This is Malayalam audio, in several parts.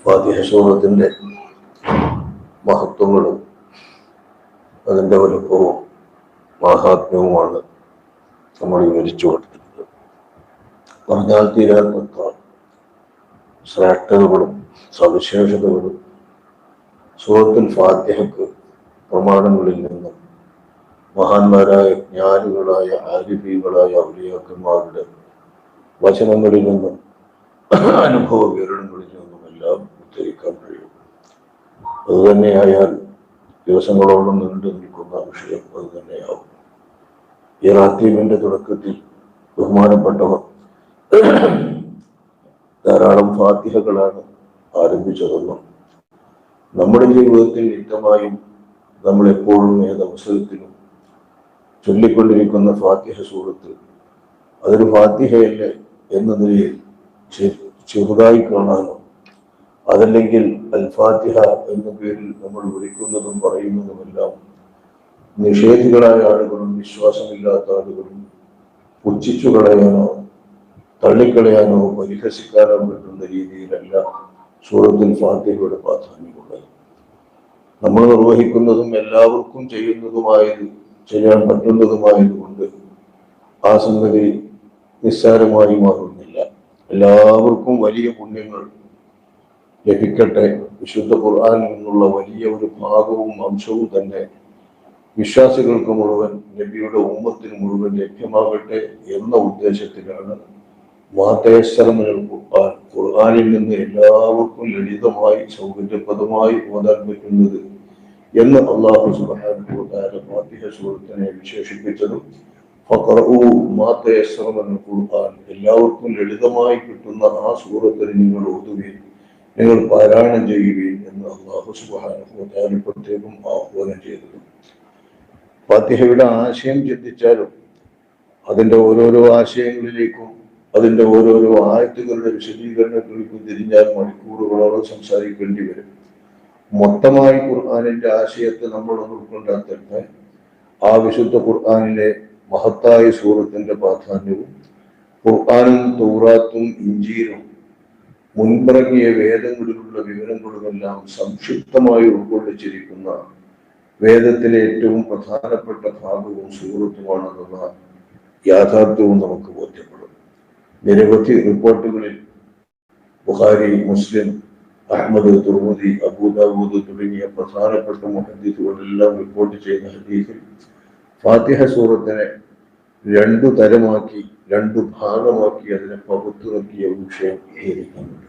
ഫാത്തിഹ സൂറത്തിന്റെ മഹത്വങ്ങളും അതിൻ്റെ വലുപ്പവും മാഹാത്മ്യവുമാണ് നമ്മൾ വിവരിച്ചു കൊടുത്തിട്ടുള്ളത്. പറഞ്ഞാൽ തീരാത്ത ശ്രേഷ്ഠതകളും സവിശേഷതകളും സൂറത്തുൽ ഫാത്തിഹക്ക് പ്രമാണങ്ങളിൽ നിന്നും മഹാന്മാരായ ജ്ഞാനികളായ ആരിഫീകളായ ഔലിയാക്കന്മാരുടെ വചനങ്ങളിൽ നിന്നും അനുഭവ വിവരണങ്ങളിൽ നിന്നുമെല്ലാം ഉദ്ധരിക്കാൻ കഴിയും. അതുതന്നെയായാൽ ദിവസങ്ങളോളം നീണ്ടു നിൽക്കുന്ന വിഷയം അത് തന്നെയാവും. ഈ റാത്തീബിന്റെ തുടക്കത്തിൽ ബഹുമാനപ്പെട്ടവർ ധാരാളം ഫാത്തിഹകളാണ് ആരംഭിച്ചതെന്നും നമ്മുടെ ജീവിതത്തിൽ നിത്യമായും നമ്മൾ എപ്പോഴും ഏതവസരത്തിലും ചൊല്ലിക്കൊണ്ടിരിക്കുന്ന ഫാത്തിഹ സൂറത്ത് അതൊരു ഫാത്തിഹയല്ലേ എന്ന നിലയിൽ ചെറുതായി കാണാനോ അതല്ലെങ്കിൽ അൽ ഫാത്തിഹ എന്ന പേരിൽ നമ്മൾ വിളിക്കുന്നതും പറയുന്നതുമെല്ലാം നിഷേധികളായ ആളുകളും വിശ്വാസമില്ലാത്ത ആളുകളും പുച്ഛിച്ചു കളയാനോ തള്ളിക്കളയാനോ പരിഹസിക്കാനോ പറ്റുന്ന രീതിയിലല്ല സൂറത്തുൽ ഫാത്തിഹയുടെ പ്രാധാന്യമുള്ളത്. നമ്മൾ നിർവഹിക്കുന്നതും എല്ലാവർക്കും ചെയ്യാൻ പറ്റുന്നതുമായതുകൊണ്ട് ആ സംഗതി നിസ്സാരമായി മാറുന്നില്ല. എല്ലാവർക്കും വലിയ പുണ്യങ്ങൾ ലഭിക്കട്ടെ, വിശുദ്ധ ഖുർആനിൽ നിന്നുള്ള വലിയ ഒരു ഭാഗവും അംശവും തന്നെ വിശ്വാസികൾക്ക് മുഴുവൻ, നബിയുടെ ഉമ്മത്തിന് മുഴുവൻ ലഭ്യമാകട്ടെ എന്ന ഉദ്ദേശത്തിലാണ് ഖുർആനിൽ നിന്ന് എല്ലാവർക്കും ലളിതമായി സൗകര്യപ്രദമായി ഓതാൻ പറ്റുന്നത് എന്ന് അല്ലാഹു സുബ്ഹാനഹു വ തആല ഫാത്തിഹ സൂറത്തിനെ വിശേഷിപ്പിച്ചതും ഖുർആൻ എല്ലാവർക്കും ലളിതമായി കിട്ടുന്ന ആ സൂറത്തിനെ നിങ്ങൾ ഓതുകയും നിങ്ങൾ പാരായണം ചെയ്യുകയും എന്ന് അല്ലാഹു സുബ്ഹാനഹു വ തആല പ്രത്യേകം ആഹ്വാനം ചെയ്തത്. ഫാത്തിഹയുടെ ആശയം ചിന്തിച്ചാലും അതിൻ്റെ ഓരോരോ ആശയങ്ങളിലേക്കും അതിൻ്റെ ഓരോരോ ആയത്തുകളുടെ വിശദീകരണങ്ങളിലേക്കും തിരിഞ്ഞാൽ മണിക്കൂറുകളോളം സംസാരിക്കേണ്ടി വരും. മൊത്തമായി ഖുർആനിന്റെ ആശയത്തെ നമ്മൾ ഉൾക്കൊണ്ടാൽ തന്നെ ആ വിശുദ്ധ ഖുർആനിലെ മഹത്തായ സൂറത്തിന്റെ പ്രാധാന്യവും ഖുർആനും തൗറാത്തും ഇഞ്ചീലും മുൻപിറങ്ങിയ വേദങ്ങളിലുള്ള വിവരങ്ങളുമെല്ലാം സംക്ഷിപ്തമായി ഉൾക്കൊള്ളിച്ചിരിക്കുന്ന വേദത്തിലെ ഏറ്റവും പ്രധാനപ്പെട്ട ഭാഗവും സൂറത്തുമാണെന്നുള്ള യാഥാർത്ഥ്യവും നമുക്ക് ബോധ്യപ്പെടും. നിരവധി റിപ്പോർട്ടുകളിൽ ബുഖാരി, മുസ്ലിം, അഹ്മദ്, തുർമുദി, അബൂദാവൂദ് തുടങ്ങിയ പ്രധാനപ്പെട്ട മുഹദ്ദിസുകളെല്ലാം റിപ്പോർട്ട് ചെയ്ത ഹദീസിൽ ഫാത്തിഹ സൂറത്തിനെ രണ്ടു തരമാക്കി, രണ്ടു ഭാഗമാക്കി അതിനെ പകുത്തുനക്കിയ വിഷയം വിവരിക്കുന്നുണ്ട്.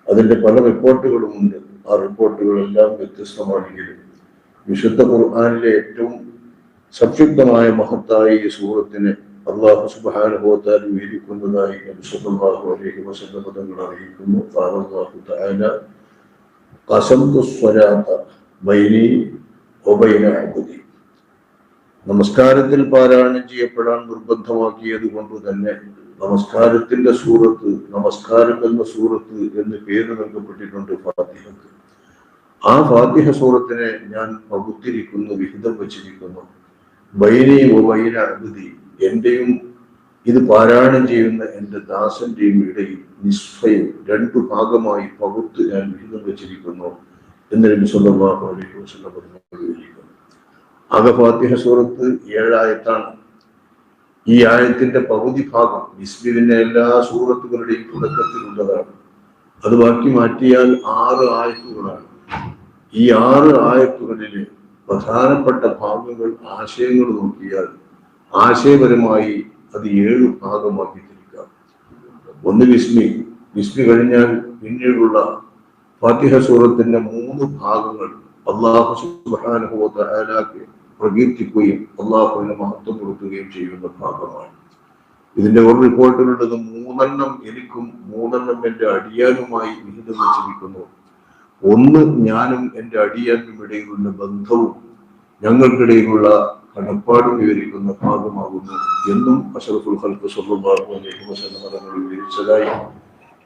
അതിന്റെ പല റിപ്പോർട്ടുകളുമുണ്ട്. ആ റിപ്പോർട്ടുകളെല്ലാം വ്യത്യസ്തമാണെങ്കിലും വിശുദ്ധ ഖുർആനിലെ ഏറ്റവും സംക്ഷിപ്തമായ മഹത്തായ ഈ സൂറത്തിനെ അല്ലാഹു സുബ്ഹാനഹു വ തആല വിവരിക്കുന്നതായി നബി സല്ലല്ലാഹു അലൈഹി വസല്ലം തങ്ങൾ അറിയിക്കുന്നു. ഖാലല്ലാഹു തആല ഖസംതു സ്വലാത ബൈനി വ ബൈന അബ്ദി. നമസ്കാരത്തിൽ പാരായണം ചെയ്യപ്പെടാൻ നിർബന്ധമാക്കിയത് കൊണ്ട് തന്നെ നമസ്കാരത്തിന്റെ സൂറത്ത്, നമസ്കാരം എന്ന സൂറത്ത് എന്ന് പേര് നൽകപ്പെട്ടിട്ടുണ്ട് ഫാത്തിഹക്ക്. ആ ഫാത്തിഹ സൂറത്തിനെ ഞാൻ പകുത്തിരിക്കുന്നു, വിഹിതം വച്ചിരിക്കുന്നു. ബൈനി വ ബൈന അബ്ദി, എന്റെയും ഇത് പാരായണം ചെയ്യുന്ന എന്റെ ദാസന്റെയും ഇടയിൽ നിസ്ഫയും രണ്ടു ഭാഗമായി പകുത്ത് ഞാൻ വിഹിതം വെച്ചിരിക്കുന്നു എന്ന് നബി സല്ലല്ലാഹു അലൈഹി വസല്ലം പറഞ്ഞിരിക്കുന്നു. ആകെ ഫാത്തിഹ സൂറത്ത് 7 ആയത്താണ്. ഈ ആയത്തിന്റെ പകുതി ഭാഗം ബിസ്മിന്റെ എല്ലാ സൂറത്തുകളുടെയും തുടക്കത്തിലുള്ളതാണ്. അത് ബാക്കി മാറ്റിയാൽ 6 ആയത്തുകളാണ്. ഈ 6 ആയത്തുകളിലെ പ്രധാനപ്പെട്ട ഭാഗങ്ങൾ, ആശയങ്ങൾ നോക്കിയാൽ ആശയപരമായി അത് 7 ഭാഗമാക്കി തിരിക്കാം. ഒന്ന് വിസ്മി കഴിഞ്ഞാൽ പിന്നീടുള്ള ഫാത്തിഹ സൂറത്തിന്റെ 3 ഭാഗങ്ങൾ അല്ലാഹു സുബ്ഹാനഹു വ തആലക്ക് പ്രകീർത്തിക്കുകയും അല്ലാഹുവിന് മഹത്വം കൊടുക്കുകയും ചെയ്യുന്ന ഭാഗമാണ്. ഇതിന്റെ ഒരു റിപ്പോർട്ടിലുള്ളത് 3 എനിക്കും 3 എന്റെ അടിയാനുമായി വിഹിതം വെച്ചിരിക്കുന്നു. ഒന്ന് ഞാനും എന്റെ അടിയാനും ഇടയിലുള്ള ബന്ധവും ഞങ്ങൾക്കിടയിലുള്ള കടപ്പാടും വിവരിക്കുന്ന ഭാഗമാകുന്നു എന്നും അഷ്റഫുൽ ഖൽഖ് സ്വല്ലല്ലാഹു അലൈഹി വസല്ലം തങ്ങൾ വിവരിച്ചതായി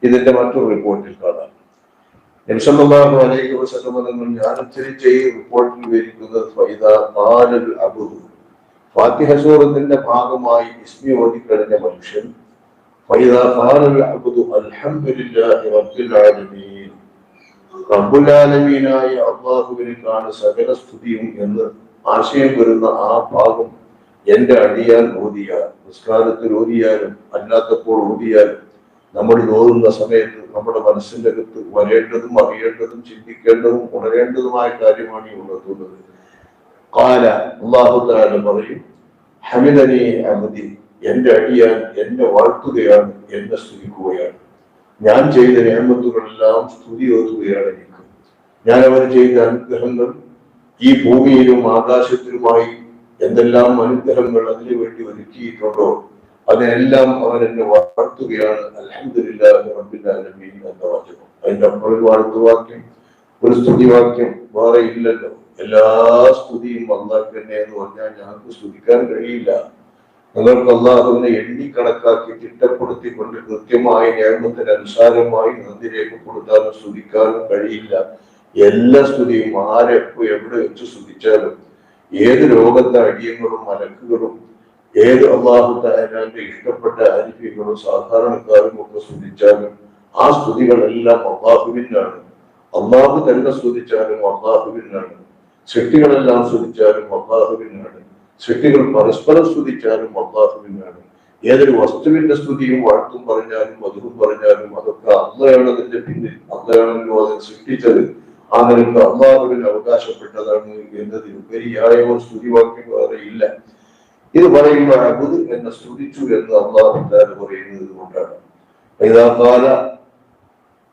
ഇതിന്റെ മറ്റൊരു റിപ്പോർട്ടിൽ കാണാം. നബി സല്ലല്ലാഹു അലൈഹി വസല്ലം തങ്ങൾ ഞാൻ ഉദ്ധരിച്ച ഈ റിപ്പോർട്ടിൽ വിവരിക്കുന്നത് ഫൈദാ ഖാലൽ അബ്ദു, ഫാത്തിഹ സൂറത്തിന്റെ ഭാഗമായി ഇസ്മി ഓതിക്കഴിഞ്ഞ മനുഷ്യൻ ഫൈദാ ഖാലൽ അബ്ദു അൽഹംദുലില്ലാഹി റബ്ബിൽ ആലമീൻ, റബ്ബുൽ അള്ളാഹുവിനേക്കാണ് സകല സ്തുതിയും എന്ന് ആശയം വരുന്ന ആ ഭാഗം എന്റെ അടിയാൻ ഓതിയാൽ, നിസ്കാരത്തിൽ ഓതിയാലും അല്ലാത്തപ്പോൾ ഓതിയാലും, നമ്മൾ ഓതുന്ന സമയത്ത് നമ്മുടെ മനസ്സിന്റെ അകത്ത് വരേണ്ടതും അറിയേണ്ടതും ചിന്തിക്കേണ്ടതും ഉണരേണ്ടതുമായ കാര്യമാണ് ഈ ഉണർത്തുന്നത്. ഖാല, അല്ലാഹു തആല പറയും, ഹമിദനി അബ്ദി, എന്റെ അടിയാൻ എന്നെ വാഴ്ത്തുകയാണ്, എന്നെ സ്തുതിക്കുകയാണ്. ഞാൻ ചെയ്ത നിഅമത്തുകളെല്ലാം സ്തുതി ഓതുകയാണ് എനിക്ക്. ഞാൻ അവന് ചെയ്ത അനുഗ്രഹങ്ങൾ, ഈ ഭൂമിയിലും ആകാശത്തിലുമായി എന്തെല്ലാം അനുഗ്രഹങ്ങൾ അതിനു വേണ്ടി ഒരുക്കിയിട്ടുണ്ടോ അതിനെല്ലാം അവൻ എന്നെ വാഴ്ത്തുകയാണ്. അൽഹംദുലില്ലാഹി റബ്ബിൽ ആലമീൻ എന്ന വാചകം. അതിന്റെ അപ്പുറം ഒരു വാഴ്ത്തുവാക്യം, ഒരു സ്തുതിവാക്യം വേറെ ഇല്ലല്ലോ. എല്ലാ സ്തുതിയും അല്ലാഹു തന്നെ എന്ന് പറഞ്ഞാൽ ഞങ്ങൾക്ക് സ്തുതിക്കാൻ കഴിയില്ല. നിങ്ങൾക്ക് അല്ലാഹുവിനെ എണ്ണിക്കണക്കാക്കി തിട്ടപ്പെടുത്തിക്കൊണ്ട് കൃത്യമായ നിയമത്തിന് അനുസാരമായി നന്ദി രേഖപ്പെടുത്താനും സ്തുതിക്കാനും കഴിയില്ല. എല്ലാ സ്തുതിയും ആരെപ്പോ എവിടെ വെച്ച് സ്തുതിച്ചാലും, ഏത് ലോകത്തെ അടിയങ്ങളും മലക്കുകളും ഏത് അല്ലാഹു തആലയുടെ ഇഷ്ടപ്പെട്ട അരിഫികളും സാധാരണക്കാരും ഒക്കെ സ്തുതിച്ചാലും ആ സ്തുതികളെല്ലാം അല്ലാഹുവിനാണ്. അല്ലാഹു തന്നെ സ്തുതിച്ചാലും അല്ലാഹുവിനാണ്. സൃഷ്ടികളെല്ലാം സ്തുതിച്ചാലും അല്ലാഹുവിനാണ്. സൃഷ്ടികൾ പരസ്പരം സ്തുതിച്ചാലും അല്ലാഹുവിനാണ്. ഏതൊരു വസ്തുവിന്റെ സ്തുതിയും വാഴ്ത്തും പറഞ്ഞാലും മധുരം പറഞ്ഞാലും അതൊക്കെ അള്ളയാണ് അതിന്റെ പിന്നിൽ. അള്ളയാണല്ലോ അതിനെ സൃഷ്ടിച്ചത്. ആ നിലക്ക് അള്ളാഹുവിന് അവകാശപ്പെട്ടതാണ് എന്നതിൽ ഉപരിയായ ഒരു സ്തുതിവാക്യം വേറെ ഇല്ല. ഇത് പറയുമ്പോൾ അബ്ദ് എന്നെ സ്തുതിച്ചു എന്ന് അല്ലാഹു തആല പറയുന്നത് കൊണ്ടാണ്. ഇദാ ഖാല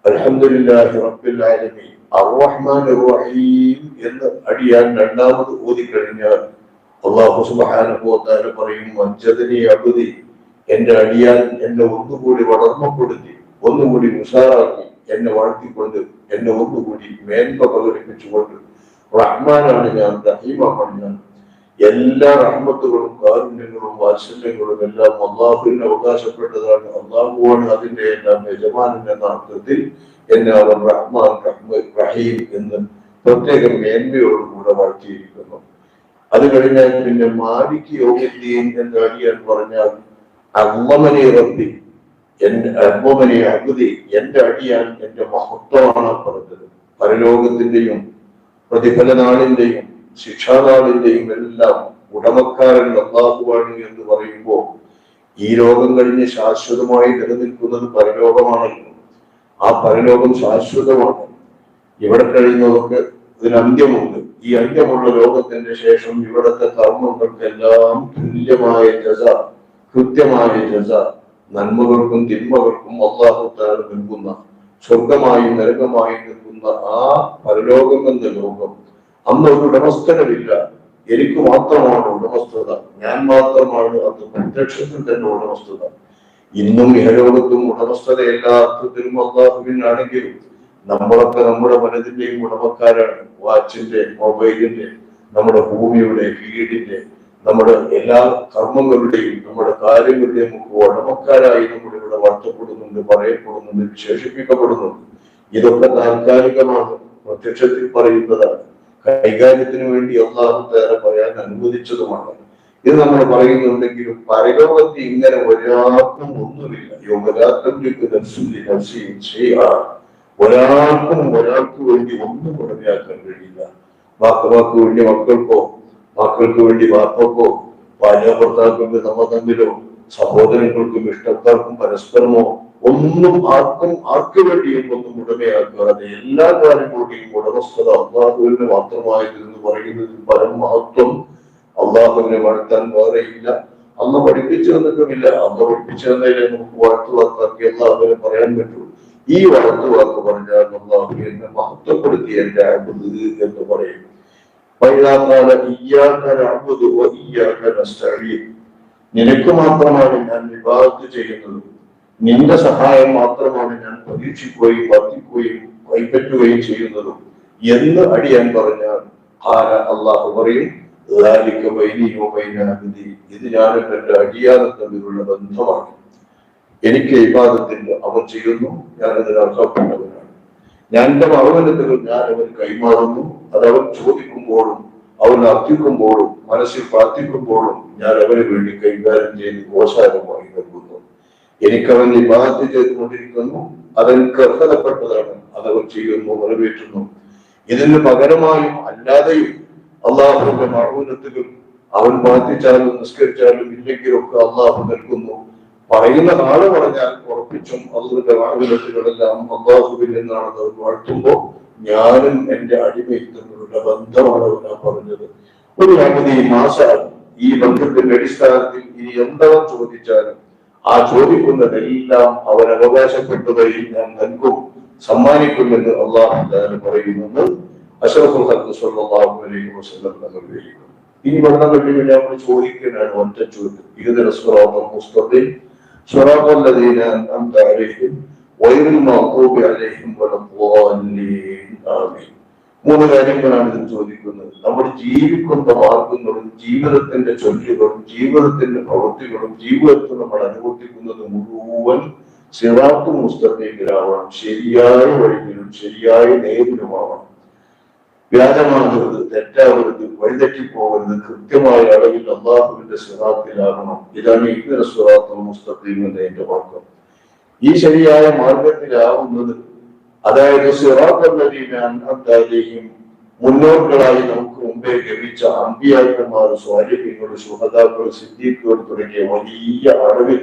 അൽഹംദുലില്ലാഹി റബ്ബിൽ ആലമീൻ അർറഹ്മാനിർ റഹീം എന്ന് അടിയാൻ രണ്ടാമത് ഓതിക്കഴിഞ്ഞാൽ അല്ലാഹു സുബ്ഹാനഹു വ തആല പറയും, മജ്ജദനി അബ്ദി, എന്റെ അടിയാൻ എന്നെ ഒന്നുകൂടി വളർമ്മപ്പെടുത്തി, ഒന്നുകൂടി ഉഷാറാക്കി, എന്നെ വാഴ്ത്തിക്കൊണ്ട്, എന്നെ ഒന്നുകൂടി മേന്മ പ്രകടിപ്പിച്ചുകൊണ്ട്. റഹ്മാനാണ് ഞാൻ, റഹീമാണ് ഞാൻ. എല്ലാ റഹ്മത്തുകളും കാരുണ്യങ്ങളും വാത്സല്യങ്ങളും എല്ലാം അല്ലാഹുവിന് അവകാശപ്പെട്ടതാണ്. അല്ലാഹുവാണ് അതിന്റെ എല്ലാം യജമാനൻ എന്ന അർത്ഥത്തിൽ എന്നെ അവൻ റഹ്മാൻ റഹീം എന്ന് പ്രത്യേകം മേന്മയോടുകൂടെ വാഴ്ത്തിയിരിക്കുന്നു. അത് കഴിഞ്ഞാൽ പിന്നെ മാലിക് യൗമിദ്ദീൻ എന്ന് അടിയാൻ പറഞ്ഞാൽ അള്ളമനി റബ്ബി, അബ്ബമനി അബ്ദി, എന്റെ അടിയാൻ എന്റെ മഹത്വമാണ് പറഞ്ഞത്. പരലോകത്തിന്റെയും പ്രതിഫല നാളിന്റെയും ശിക്ഷാനാളിന്റെയും എല്ലാം ഉടമക്കാരൻ അല്ലാഹുവാണ് എന്ന് പറയുമ്പോൾ ഈ ലോകം കഴിഞ്ഞ് ശാശ്വതമായി നിലനിൽക്കുന്നത് പരലോകമാണല്ലോ. ആ പരലോകം ശാശ്വതമാണ്. ഇവിടെ കഴിയുന്നതൊക്കെ ഇതിന് അന്ത്യമുണ്ട്. ഈ അന്ത്യമുള്ള ലോകത്തിന്റെ ശേഷം ഇവിടത്തെ കർമ്മങ്ങൾക്കെല്ലാം തുല്യമായ ജസ, കൃത്യമായ ജസ, നന്മകൾക്കും തിന്മകൾക്കും അല്ലാഹു തആല നൽകുന്ന, സ്വർഗമായും നരകമായും നൽകുന്ന ആ പരലോകം എന്ന ലോകം അന്ന് ഒരു ഉടമസ്ഥനമില്ല. എനിക്ക് മാത്രമാണ് ഉടമസ്ഥത, ഞാൻ മാത്രമാണ് അത് പ്രത്യക്ഷത്തിൽ തന്നെ ഉടമസ്ഥത. ഇന്നും ഇഹലോകത്തും ഉടമസ്ഥത എല്ലാ അർത്ഥത്തിലും അല്ലാഹുവിനാണെങ്കിലും നമ്മളൊക്കെ നമ്മുടെ മനതിന്റെയും ഉടമക്കാരാണ്. വാച്ചിന്റെ, മൊബൈലിന്റെ, നമ്മുടെ ഭൂമിയുടെ, വീടിന്റെ, നമ്മുടെ എല്ലാ കർമ്മങ്ങളുടെയും നമ്മുടെ കാര്യങ്ങളുടെയും ഒക്കെ ഉടമക്കാരായി നമ്മൾ ഇവിടെ വാഴ്ത്തപ്പെടുന്നുണ്ട്, പറയപ്പെടുന്നുണ്ട്, വിശേഷിപ്പിക്കപ്പെടുന്നുണ്ട്. ഇതൊക്കെ താൽക്കാലികമാണ്, പ്രത്യക്ഷത്തിൽ പറയുന്നതാണ്, കൈകാര്യത്തിന് വേണ്ടി അല്ലാഹു തആല പറയാൻ അനുവദിച്ചതുമാണ്. ഇത് നമ്മൾ പറയുന്നുണ്ടെങ്കിലും പരലോകത്ത് ഇങ്ങനെ ഒരാൾക്കും ഒന്നുമില്ല. ഒരാൾക്കും ഒരാൾക്ക് വേണ്ടി ഒന്നും ഉടമയാക്കാൻ കഴിയില്ല. വാക്ക് വേണ്ടി മക്കൾക്കോ, മക്കൾക്ക് വേണ്ടി വാപ്പക്കോ, ഭാര്യ ഭർത്താക്കൾക്ക് തമ്മിലോ, സഹോദരങ്ങൾക്കും ഇഷ്ടക്കാർക്കും പരസ്പരമോ ഒന്നും ആർക്ക് വേണ്ടിയും ഒന്നും ഉടമയാക്കാതെ എല്ലാ കാര്യങ്ങളുടെയും ഉടമസ്ഥത അള്ളാഹുവിന് മാത്രമായതെന്ന് പറയുന്നതിൽ പരമഹത്വം അള്ളാഹുവിനെ വാഴ്ത്താൻ വേറെയില്ല. അന്ന് പഠിപ്പിച്ചു തന്നിട്ടുമില്ല. അന്ന് പഠിപ്പിച്ചു തന്നതിലെ നമുക്ക് വാഴ്ത്തുവാക്കാക്കി അള്ളാഹുവിനെ പറയാൻ പറ്റൂ. ഈ വാഴ്ത്തുവാക്ക് പറഞ്ഞാൽ അള്ളാഹു എന്നെ മഹത്വപ്പെടുത്തി എന്റെ അബ്ദ് എന്ന് പറയും. നിനക്ക് മാത്രമാണ് ഞാൻ ഇബാദത്ത് ചെയ്യുന്നത്, നിന്റെ സഹായം മാത്രമാണ് ഞാൻ പ്രതീക്ഷിക്കുകയും വർദ്ധിക്കുകയും കൈപ്പറ്റുകയും ചെയ്യുന്നതും എന്ന് അടിയാൻ പറഞ്ഞാൽ അള്ളാഹു പറയും, ഇത് ഞാനും എന്റെ അടിയാനും തമ്മിലുള്ള ബന്ധമാണ്. എനിക്ക് ഇബാദത്തിൽ അവൻ ചെയ്യുന്നു, ഞാൻ അതിന് അർഹപ്പെട്ടവനാണ്. ഞാൻ എന്റെ മറുവനത്തുകൾ ഞാൻ അവൻ കൈമാറുന്നു. അത് അവൻ ചോദിക്കുമ്പോഴും അവൻ അർത്ഥിക്കുമ്പോഴും മനസ്സിൽ പ്രാർത്ഥിക്കുമ്പോഴും ഞാൻ അവന് വേണ്ടി കൈകാര്യം ചെയ്ത് ഗോശാലമായി നൽകുന്നു. എനിക്കവൻ ഇബാദത്ത് ചെയ്തുകൊണ്ടിരിക്കുന്നു, അതെനിക്ക് അർഹതപ്പെട്ടതാണ്, അത് വാഗ്ദാനങ്ങൾ ചെയ്യുന്നു, നിറവേറ്റുന്നു. ഇതിന് പകരമായും അല്ലാതെയും അള്ളാഹുവിന്റെ മഅൂനത്തുകൾ അവൻ പ്രാർത്ഥിച്ചാലും നിസ്കരിച്ചാലും ഇല്ലെങ്കിലൊക്കെ അള്ളാഹു നൽകുന്നു. പറയുന്ന ആള് പറഞ്ഞാൽ ഉറപ്പിച്ചും അള്ളാഹുവിന്റെ മഅൂനത്തുകളെല്ലാം അള്ളാഹുവിൽ നിന്നാണ് അവർ വാഴ്ത്തുമ്പോൾ ഞാനും എന്റെ അടിമയും തമ്മിലുള്ള ബന്ധമാണ് ഞാൻ പറഞ്ഞത്. ഒരു അവധി മാസം ഈ ബന്ധത്തിന്റെ അടിസ്ഥാനത്തിൽ ഇനി എന്തവൻ ചോദിച്ചാലും ആ ചോദിക്കുന്നതെല്ലാം അവൻ അവകാശപ്പെട്ടതായി ഞാൻ നൽകും, സമ്മാനിക്കുമെന്ന് അള്ളാഹു പറയുമെന്ന് അഷ്റഫുൽ ഖൽഖ് സ്വല്ലല്ലാഹു അലൈഹി വസല്ലം തങ്ങൾ പറയുന്നു. ഇനി വെള്ളം കഴിഞ്ഞ് നമ്മൾ ചോദിക്കാനാണ് ഒറ്റ ചോദ്യം. ഇഹ്ദിന സിറാത്തൽ മുസ്തഖീം സിറാത്തൽ ലദീന അൻഅംത അലൈഹിം ഗൈറിൽ മഗ്ദൂബി അലൈഹിം വലദ്ദാല്ലീൻ. ആമീൻ. മൂന്ന് കാര്യങ്ങളാണ് ഇതിൽ ചോദിക്കുന്നത്. നമ്മൾ ജീവിക്കുന്ന മാർഗങ്ങളും ജീവിതത്തിന്റെ ചൊല്ലുകളും ജീവിതത്തിന്റെ പ്രവൃത്തികളും ജീവിതത്തിൽ നമ്മൾ അനുവർത്തിക്കുന്നത് മുഴുവൻ സിറാത്തുൽ മുസ്തഖീമിലാവണം, ശരിയായ വഴിയിലും ശരിയായ നേരിലുമാവണം. വ്യാജമാകരുത്, തെറ്റാവരുത്, വഴിതെറ്റിപ്പോകരുത്, കൃത്യമായ അളവിൽ അള്ളാഹുവിന്റെ സിറാത്തിലാകണം. ഇതാണ് ഇഹ്ദിന സിറാത്തൽ മുസ്തഖീം എന്നതിന്റെ വാക്യം. ഈ ശരിയായ മാർഗത്തിലാവുന്നത്, അതായത് സിറാത്തൽ ലദീന അൻഅംത അലൈഹിം, മുന്നോട്ടുകളായി നമുക്ക് മുമ്പേ ലഭിച്ച അമ്പിയാക്കന്മാർ, സ്വാലിഹീങ്ങൾ, ശുഹദാക്കൾ, സിദ്ദീഖുകൾ തുടങ്ങിയ വലിയ അളവിൽ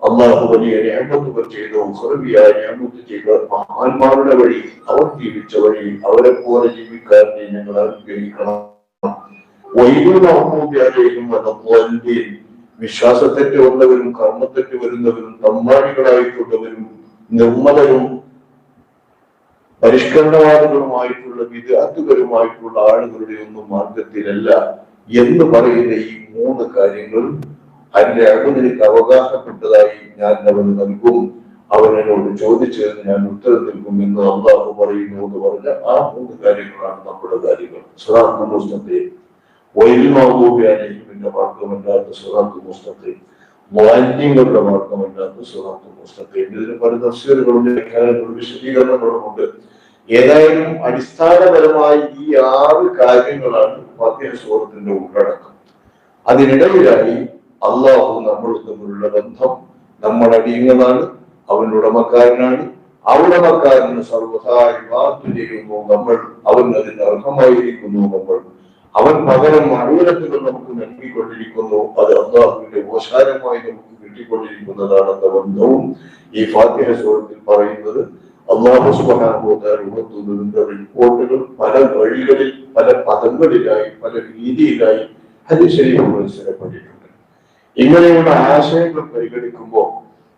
അള്ളാഹു വലിയ നിഅമത്തുകൾ ചെയ്ത ഉഖ്റവിയായ നിഅമത്ത് ചെയ്ത മഹാന്മാരുടെ വഴി, അവർ ജീവിച്ച വഴി, അവരെ പോലെ ജീവിക്കാൻ ഞങ്ങൾ അനുഗ്രഹിക്കണം. വിശ്വാസത്തെറ്റ് വന്നവരും കർമ്മത്തെറ്റ് വരുന്നവരും തമ്മാടികളായിട്ടുള്ളവരും നിർമ്മലരും പരിഷ്കരണവാദികളുമായിട്ടുള്ള വിദഅത്തുകളുമായിട്ടുള്ള ആളുകളുടെ ഒന്നും മാർഗത്തിലല്ല എന്ന് പറയുന്ന ഈ മൂന്ന് കാര്യങ്ങളും അതിന്റെ അഴുതിനിക്ക് അവകാശപ്പെട്ടതായി ഞാൻ അവന് നൽകും, അവനോട് ചോദിച്ചതിന് ഞാൻ ഉത്തരം നൽകും എന്ന് അള്ളാഹു പറയുന്നു എന്ന് പറഞ്ഞ ആ മൂന്ന് കാര്യങ്ങളാണ് നമ്മുടെ കാര്യങ്ങൾ. സിറാത്തുൽ മുസ്തഖീം, ഗൈറിൽ മഗ്ദൂബി അലൈഹിമിന്റെ മാർഗമല്ലാത്ത സിറാത്തുൽ മുസ്തഖീം, മുഅല്ലിങ്ങളുടെ മാർഗമല്ലാത്ത സിറാത്തുൽ മുസ്തഖീം. ഇതിന് പല തഫ്സീറുകളും വ്യാഖ്യാനങ്ങളും വിശദീകരണങ്ങളും ഉണ്ട്. ഏതായാലും അടിസ്ഥാനപരമായി ഈ 6 കാര്യങ്ങളാണ് ഫാത്തിഹ സൂറത്തിന്റെ ഉള്ളടക്കം. അതിനിടയിലായി അള്ളാഹു നമ്മൾ തമ്മിലുള്ള ബന്ധം, നമ്മൾ അടിയുന്നതാണ്, അവൻ ഉടമക്കാരനാണ്, ആ ഉടമക്കാരന് സർവ്വതാ ഇബാദത്ത് ചെയ്യുന്നു നമ്മൾ, അവൻ അതിന് അർഹമായിരിക്കുന്നു നമ്മൾ, അവൻ പകരം മഅൂനത്തുകൾ നമുക്ക് നൽകിക്കൊണ്ടിരിക്കുന്നു, അത് അള്ളാഹുവിന്റെ ഓശാരമായി നമുക്ക് കിട്ടിക്കൊണ്ടിരിക്കുന്നതാണെന്ന ബന്ധവും ഈ ഫാത്തിഹ സൂറത്തിൽ പറയുന്നത്. അല്ലാഹു സുബ്ഹാനഹു വ തആല ഉണർത്തുന്നതിന്റെ റിപ്പോർട്ടുകൾ പല വഴികളിൽ, പല പദങ്ങളിലായി, പല രീതിയിലായി ഹദീസ് ശരീഫിൽ മനസ്സിലാക്കപ്പെട്ടിട്ടുണ്ട്. ഇങ്ങനെയുള്ള ആശയങ്ങൾ പരിഗണിക്കുമ്പോൾ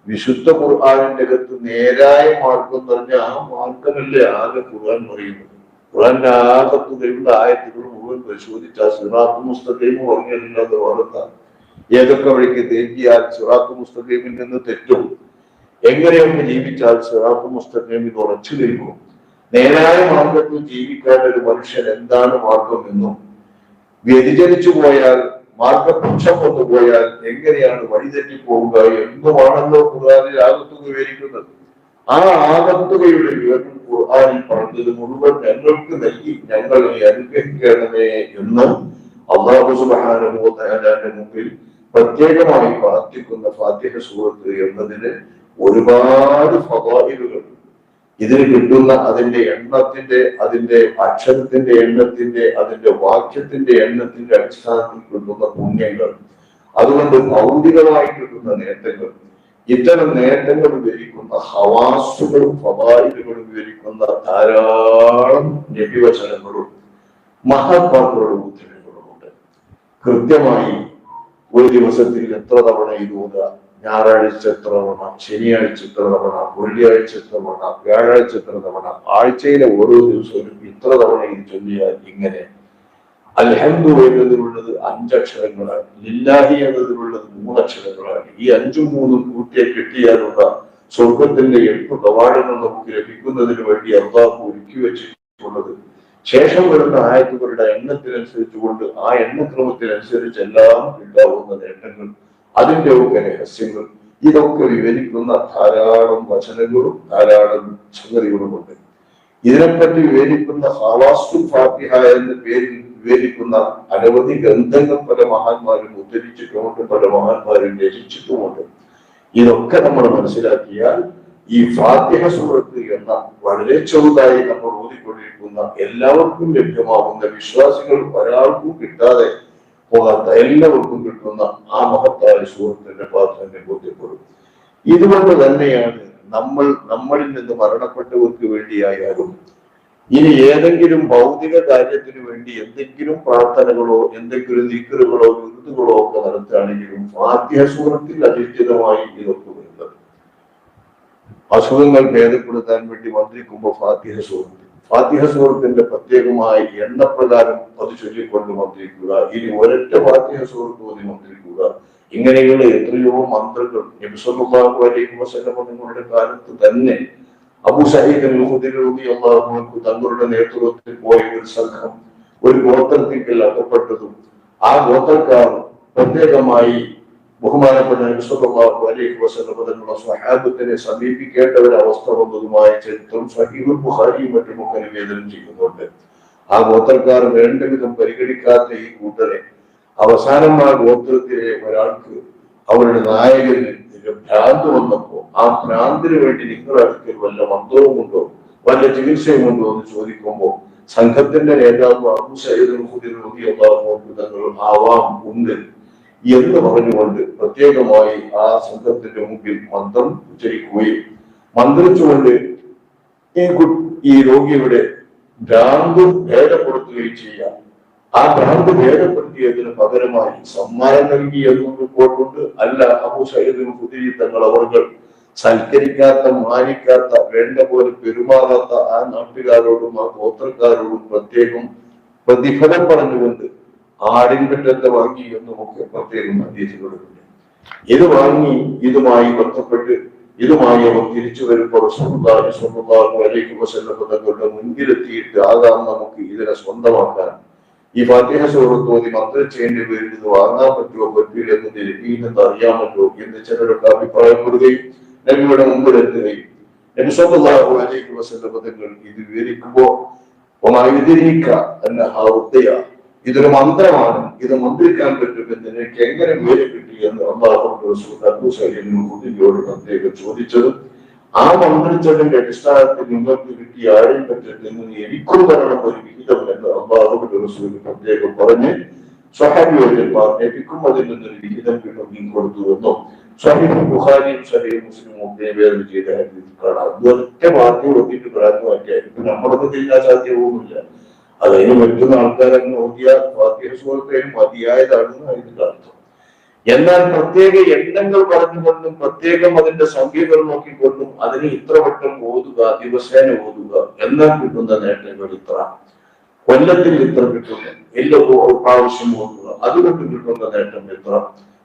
വിശുദ്ധ ഖുർആനിന്റെ അകത്ത് നേരായ മാർഗം എന്ന് പറഞ്ഞാൽ ആ മാർഗമല്ലേ ആകെ ഖുർആൻ പറയുന്നത്. ഖുർആന്റെ ആകത്തുകയുള്ള ആയത്തുകൾ മുഴുവൻ പരിശോധിച്ചാൽ സിറാത്തുൽ മുസ്തഖീം പറഞ്ഞില്ലാതെ വളർത്താൻ ഏതൊക്കെ വഴിക്ക് തെറ്റിയാൽ സിറാത്തുൽ മുസ്തഖീമിൽ നിന്ന് തെറ്റും, എങ്ങനെയൊക്കെ ജീവിച്ചാൽ സിറാത്തുൽ മുസ്തഖീമിൽ ഉറച്ചു നിൽക്കും, നേരായ മാർഗത്തിൽ ജീവിക്കാൻ ഒരു മനുഷ്യൻ എന്താണ് മാർഗം എന്നും, വ്യതിചലിച്ചു പോയാൽ മാർഗപക്ഷം കൊണ്ടുപോയാൽ എങ്ങനെയാണ് വഴിതെറ്റിപ്പോവുക എന്നുമാണല്ലോ ഖുർആനിൽ ആകത്തുക വിവരിക്കുന്നത്. ആ ആകത്തുകയുടെ വിവരണം ഖുർആനിൽ പറഞ്ഞത് മുഴുവൻ ഞങ്ങൾക്ക് നൽകി ഞങ്ങളെ അനുഗ്രഹിക്കണമേ എന്ന് അല്ലാഹു സുബ്ഹാനഹു വ തആലയുടെ മുമ്പിൽ പ്രത്യേകമായി പ്രാർത്ഥിക്കുന്ന ഫാത്തിഹ സൂറത്ത് എന്നതിന് ഒരുപാട് ഫളായിലുകൾ, ഇതിന് കിട്ടുന്ന അതിന്റെ എണ്ണത്തിന്റെ, അതിന്റെ അക്ഷരത്തിന്റെ എണ്ണത്തിന്റെ, അതിന്റെ വാക്യത്തിന്റെ എണ്ണത്തിന്റെ അടിസ്ഥാനത്തിൽ കിട്ടുന്ന പുണ്യങ്ങൾ, അതുകൊണ്ട് ഭൗതികമായി കിട്ടുന്ന നേട്ടങ്ങൾ, ഇത്തരം നേട്ടങ്ങൾ വിവരിക്കുന്ന ഹവാസുകളും ഫളായിലുകളും വിവരിക്കുന്ന ധാരാളം നബിവചനങ്ങളും മഹാത്മാക്കളുടെ ഉദ്ധരങ്ങളുമുണ്ട്. കൃത്യമായി ഒരു ദിവസത്തിൽ എത്ര തവണ ഇത് ഓതുക, ഞായറാഴ്ച എത്ര തവണ, ശനിയാഴ്ച എത്ര തവണ, വെള്ളിയാഴ്ച എത്ര തവണ, വ്യാഴാഴ്ച എത്ര തവണ, ആഴ്ചയിലെ ഓരോ ദിവസവും ഇത്ര തവണ ഇത് ചൊല്ലിയാൽ ഇങ്ങനെ. അൽഹംദു എന്നതിലുള്ളത് 5 അക്ഷരങ്ങളാണ്, ലില്ലാഹി എന്നതിലുള്ളത് 3 അക്ഷരങ്ങളാണ്. ഈ 5ഉം 3ഉം കൂട്ടിയെ കിട്ടിയാലുള്ള സ്വർഗത്തിന്റെ 8 കവാടങ്ങൾ നമുക്ക് ലഭിക്കുന്നതിന് വേണ്ടി അല്ലാഹു ഒരുക്കി വെച്ചിട്ടുള്ളത്. ശേഷം വരുന്ന ആയത്തുകളുടെ എണ്ണത്തിനനുസരിച്ചുകൊണ്ട് ആ എണ്ണക്രമത്തിനനുസരിച്ച് എല്ലാം കിട്ടാവുന്ന നേട്ടങ്ങൾ, അതിന്റെ ഒക്കെ രഹസ്യങ്ങൾ, ഇതൊക്കെ വിവരിക്കുന്ന ധാരാളം വചനങ്ങളും ധാരാളം സംഗതികളുമുണ്ട്. ഇതിനെപ്പറ്റി വിവരിക്കുന്ന ഖവാസുൽ ഫാത്തിഹ എന്ന പേരിൽ വിവരിക്കുന്ന അനവധി ഗ്രന്ഥങ്ങൾ പല മഹാന്മാരും ഉദ്ധരിച്ചിട്ടുമുണ്ട്, പല മഹാന്മാരും രചിച്ചിട്ടുമുണ്ട്. ഇതൊക്കെ നമ്മൾ മനസ്സിലാക്കിയാൽ ഈ ഫാത്തിഹ സൂറത്ത് എന്ന വളരെ ചെറുതായി നമ്മൾ ഓതിക്കൊണ്ടിരിക്കുന്ന എല്ലാവർക്കും ലഭ്യമാകുന്ന വിശ്വാസികൾ ഒരാൾക്കും കിട്ടാതെ പോകാത്ത എല്ലാവർക്കും കിട്ടുന്ന ആ മഹത്തായ സൂറത്തിന്റെ പ്രാധാന്യം ബോധ്യപ്പെടും. ഇതുകൊണ്ട് തന്നെയാണ് നമ്മളിൽ നിന്ന് മരണപ്പെട്ടവർക്ക് വേണ്ടിയായാലും ഇനി ഏതെങ്കിലും ഭൗതിക കാര്യത്തിന് വേണ്ടി എന്തെങ്കിലും പ്രാർത്ഥനകളോ എന്തെങ്കിലും ദിക്റുകളോ വിരുന്നുകളോ ഒക്കെ നടത്തുകയാണെങ്കിലും ഫാത്തിഹ സൂറത്തിൽ അധിഷ്ഠിതമായി ഇതൊക്കെ വരുന്നത്. അസുഖങ്ങൾ ഭേദപ്പെടുത്താൻ വേണ്ടി മന്ത്രിക്കുമ്പോൾ ഫാത്തിഹ സൂറത്തിന്റെ പ്രത്യേകമായി എണ്ണപ്രകാരം അത് ചൊല്ലിക്കൊണ്ട് മന്ത്രിക്കുക. ഇനി ഒരൊറ്റ ഫാത്തിഹ സൂറത്ത് ഓതി മന്ത്രിക്കുക. ഇങ്ങനെയുള്ള എത്രയോ മന്ത്രങ്ങൾ നബി സല്ലല്ലാഹു അലൈഹി വസല്ലം നിങ്ങളുടെ കാലത്ത് തന്നെ അബൂ സഈദ് അൽ-ഖുദരി റളിയല്ലാഹു അൻഹു തങ്ങളുടെ നേതൃത്വത്തിൽ പോയ ഒരു സംഘം ഒരു ഗോത്രത്തിൽ അകപ്പെട്ടതും ആ ഗോത്രക്കാർ പ്രത്യേകമായി ബഹുമാനപ്പെട്ട നബി സല്ലല്ലാഹു അലൈഹി വസല്ലം തങ്ങളുടെ സ്വഹാബത്തിനെ സമീപിക്കേണ്ട ഒരു അവസ്ഥ വന്നതുമായ ചരിത്രം സഹീഹുൽ ബുഖാരിയും മറ്റുമൊക്കെ നിവേദനം ചെയ്യുന്നുണ്ട്. ആ ഗോത്രക്കാർ വേണ്ട വിധം പരിഗണിക്കാത്ത ഈ കൂട്ടരെ അവസാനം ആ ഗോത്രത്തിലെ ഒരാൾക്ക് അവരുടെ നായകന് ഭ്രാന്ത് വന്നപ്പോ ആ ഭ്രാന്തിന് വേണ്ടി നിങ്ങളുടെ അടുക്കൽ വല്ല മന്ത്രവും ഉണ്ടോ വല്ല ചികിത്സയും ഉണ്ടോ എന്ന് ചോദിക്കുമ്പോ സംഘത്തിന്റെ നേതാവ് അബൂ സഈദ് അൽ-ഖുദരി റളിയല്ലാഹു അൻഹു തങ്ങൾ ആവാം ഉണ്ട് എന്ന് പറഞ്ഞുകൊണ്ട് പ്രത്യേകമായി ആ സംഘത്തിന്റെ മുമ്പിൽ മന്ത്രം ഉച്ചരിക്കുകയും മന്ത്രിച്ചുകൊണ്ട് ഈ രോഗിയുടെ ഭ്രാന്ത് ഭേദപ്പെടുത്തുകയും ചെയ്യാം. ആ ഭ്രാന്ത് ഭേദപ്പെടുത്തിയതിന് പകരമായി സമ്മാനം നൽകി എന്നും റിപ്പോർട്ടുണ്ട്. അല്ല, അബൂ സഈദ് അൽ-ഖുദരി തങ്ങൾ അവർ സൽക്കരിക്കാത്ത, മാനിക്കാത്ത, വേണ്ട പോലെ പെരുമാറാത്ത ആ നാട്ടുകാരോടും ആ ഗോത്രക്കാരോടും പ്രത്യേകം പ്രതിഫലം പറഞ്ഞുകൊണ്ട് ആടിൻപറ്റത്തെ വാങ്ങി എന്നുമൊക്കെ പ്രത്യേകം ഹദീസുകളുണ്ട്. ഇത് വാങ്ങി ഇതുമായി ബന്ധപ്പെട്ട് ഇതുമായി അവർ തിരിച്ചു വരുമ്പോൾ റസൂലുള്ളാഹി സ്വല്ലല്ലാഹു അലൈഹി വസല്ലം തങ്ങളുടെ മുൻപിലെത്തിയിട്ട് ആകാം നമുക്ക് ഇതിനെ സ്വന്തമാക്കാൻ, ഈ ഫാത്തിഹ സൂറത്ത് ഓതി മന്ത്രിച്ചതിന്റെ പേരിൽ ഇത് വാങ്ങാൻ പറ്റുമോ പറ്റില്ല എന്ന് അറിയാമല്ലോ എന്ന് ചിലരൊക്കെ അഭിപ്രായപ്പെടുകയും നബിയുടെ മുമ്പിലെത്തുകയും നബി സ്വല്ലല്ലാഹു അലൈഹി വസല്ലം തങ്ങൾ ഇത് വിവരിക്കുമ്പോൾ ഇതൊരു മന്ത്രമാണ്, ഇത് മന്ത്രിക്കാൻ പറ്റുമെന്ന് എനിക്ക് എങ്ങനെ പേര് കിട്ടി എന്ന് അബൂ സഈദ് അൽ-ഖുദരിയോട് പ്രത്യേകം ചോദിച്ചത്. ആ മന്ത്രിച്ചതിന്റെ അടിസ്ഥാനത്തിൽ നിങ്ങൾക്ക് കിട്ടിയ ആരെയും പറ്റെന്ന് എനിക്കും വരണം ഒരു വിഹിതം എന്ന് അല്ലാഹുവിന്റെ റസൂൽ പ്രത്യേകം പറഞ്ഞ് സ്വഹാബിയോട് എനിക്കും അതിൽ നിന്നൊരു വിഹിതം കിട്ടും കൊടുത്തു എന്നും സ്വഹീഹ് ബുഖാരിയും സ്വഹീഹ് മുസ്ലിമും ഒക്കെ നിവേദനം ചെയ്ത ഹദീസിൽ കാണാം. ഒറ്റ വാക്യം ഒത്തിട്ട് പറഞ്ഞു മാറ്റിയായിരിക്കും നമ്മളൊന്നും ചെയ്യാൻ സാധ്യവുമില്ല. അതിന് പറ്റുന്ന ആൾക്കാരങ്ങ് നോക്കിയാൽ ഫാത്തിഹ സൂറത്തേനും മതിയായതാണെന്ന് അതിന്റെ അർത്ഥം. എന്നാൽ പ്രത്യേക എണ്ണങ്ങൾ പറഞ്ഞുകൊണ്ടും പ്രത്യേകം അതിന്റെ സംഖ്യകൾ നോക്കിക്കൊണ്ടും അതിന് ഇത്ര വട്ടം ഓതുക, ദിവസേന ഓതുക എന്നാൽ കിട്ടുന്ന നേട്ടങ്ങൾ ഇത്ര, കൊല്ലത്തിൽ ഇത്ര കിട്ടുന്നു, എല്ലാ പ്രാവശ്യം ഓതുക അതുകൊണ്ട് കിട്ടുന്ന നേട്ടം എത്ര,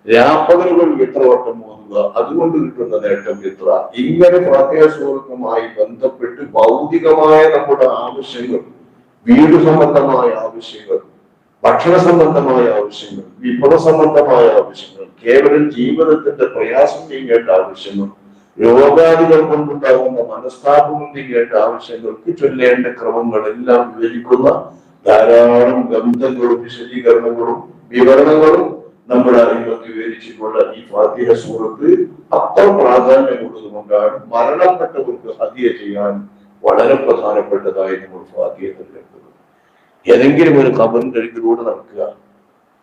രാപ്പകലുകൾ എത്ര വട്ടം ഓതുക അതുകൊണ്ട് കിട്ടുന്ന നേട്ടം എത്ര. ഇങ്ങനെ ഫാത്തിഹ സൂറത്തുമായി ബന്ധപ്പെട്ട് ഭൗതികമായ നമ്മുടെ ആവശ്യങ്ങൾ, വീട് സംബന്ധമായ ആവശ്യങ്ങൾ, ഭക്ഷണ സംബന്ധമായ ആവശ്യങ്ങൾ, വിഭവ സംബന്ധമായ ആവശ്യങ്ങൾ, കേവലം ജീവിതത്തിന്റെ പ്രയാസം നീങ്ങേണ്ട ആവശ്യങ്ങൾ, രോഗാദികൾ കൊണ്ടുണ്ടാകുന്ന മനസ്താപവും നീങ്ങേണ്ട ആവശ്യങ്ങൾക്ക് ചൊല്ലേണ്ട ക്രമങ്ങളെല്ലാം വിവരിക്കുന്ന ധാരാളം ഗ്രന്ഥങ്ങളും വിശദീകരണങ്ങളും വിവരണങ്ങളും നമ്മുടെ അറിവൊക്കെ വിവരിച്ചിട്ടുള്ള ഈ ഫാത്തിഹ സൂറത്ത് അത്ര പ്രാധാന്യമുള്ളത് കൊണ്ടാണ് മരണപ്പെട്ടവർക്ക് ഹദിയ ചെയ്യാൻ വളരെ പ്രധാനപ്പെട്ടതായി നമ്മൾ ഫാത്തിഹ തിരഞ്ഞെടുക്കുന്നത്. ഏതെങ്കിലും ഒരു ഖബറിന്റെ അരികിലൂടെ നടക്കുക,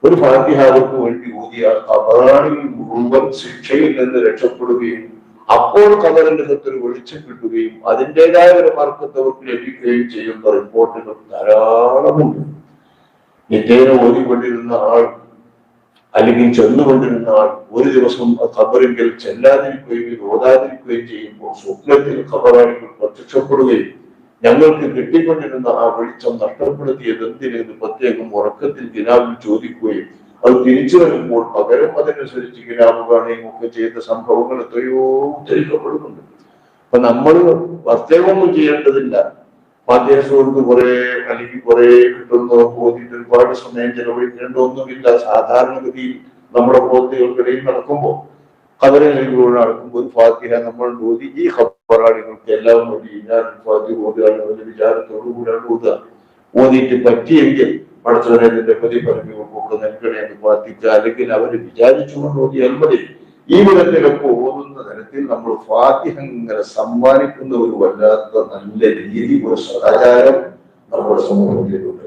ഒരു ഫാത്തിഹ അവർക്ക് വേണ്ടി ഊതിയ ഖബറാണികൾ മുഴുവൻ ശിക്ഷയിൽ നിന്ന് രക്ഷപ്പെടുകയും അപ്പോൾ ഖബറിന്റെ അകത്തൊരു വെളിച്ചം കിട്ടുകയും അതിൻ്റെതായ ഒരു മാർഗത്തവർക്ക് ലഭിക്കുകയും ചെയ്യുന്ന റിപ്പോർട്ടുകൾ ധാരാളമുണ്ട്. നിത്യേന ഓതിക്കൊണ്ടിരുന്ന ആൾ അല്ലെങ്കിൽ ചെന്നുകൊണ്ടിരുന്ന ആൾ ഒരു ദിവസം ഖബറിങ്കിൽ ചെല്ലാതിരിക്കുകയും ഓതാതിരിക്കുകയും ചെയ്യുമ്പോൾ സ്വപ്നത്തിൽ ഖബറാണികൾ പ്രത്യക്ഷപ്പെടുകയും ഞങ്ങൾക്ക് കിട്ടിക്കൊണ്ടിരുന്ന ആ വെളിച്ചം നഷ്ടപ്പെടുത്തിയത് എന്തിനെന്ന് പ്രത്യേകം ഉറക്കത്തിൽ കിനാബിൽ ചോദിക്കുകയും അത് തിരിച്ചു വരുമ്പോൾ പകരം അതനുസരിച്ച് കിനാബ് കാണുകയും ഒക്കെ ചെയ്ത സംഭവങ്ങൾ എത്രയോ ഉദ്ധരിക്കപ്പെടുന്നുണ്ട്. അപ്പൊ നമ്മൾ പ്രത്യേകമൊന്നും ചെയ്യേണ്ടതില്ല. ഫാത്തിഹ സൂറത്ത് കുറെ അല്ലെങ്കിൽ കുറെ കിട്ടുന്ന ഓതിയിട്ട് ഒരുപാട് സമയം ചെലവഴിക്കേണ്ട ഒന്നുമില്ല. സാധാരണഗതിയിൽ നമ്മുടെ പ്രവൃത്തികൾക്കിടയിൽ നടക്കുമ്പോൾ ഖബറിലൂടെ നടക്കുമ്പോൾ ഫാത്തിഹ നമ്മൾ ഓതി ഈ ഖബറാളികൾക്ക് എല്ലാം വേണ്ടി ഞാൻ ഫാത്തിഹ ഓതുകയാണെന്ന് വിചാരത്തോടുകൂടിയാണ് ഓതുക. ഓതിയിട്ട് പറ്റിയെങ്കിൽ പടച്ചവനെ പ്രതിഫലങ്ങൾ നൽകണേ എന്ന് പ്രാർത്ഥിക്കുക. അല്ലെങ്കിൽ അവർ വിചാരിച്ചുകൊണ്ട് ഓതിയാൽ മതി. ഈ വിധത്തിലൊക്കെ ഓതുന്ന തരത്തിൽ നമ്മൾ ഫാത്തിഹ ഇങ്ങനെ സമ്മാനിക്കുന്ന ഒരു വല്ലാത്ത നല്ല രീതി, ഒരു സദാചാരം നമ്മുടെ സമൂഹത്തിലുണ്ട്.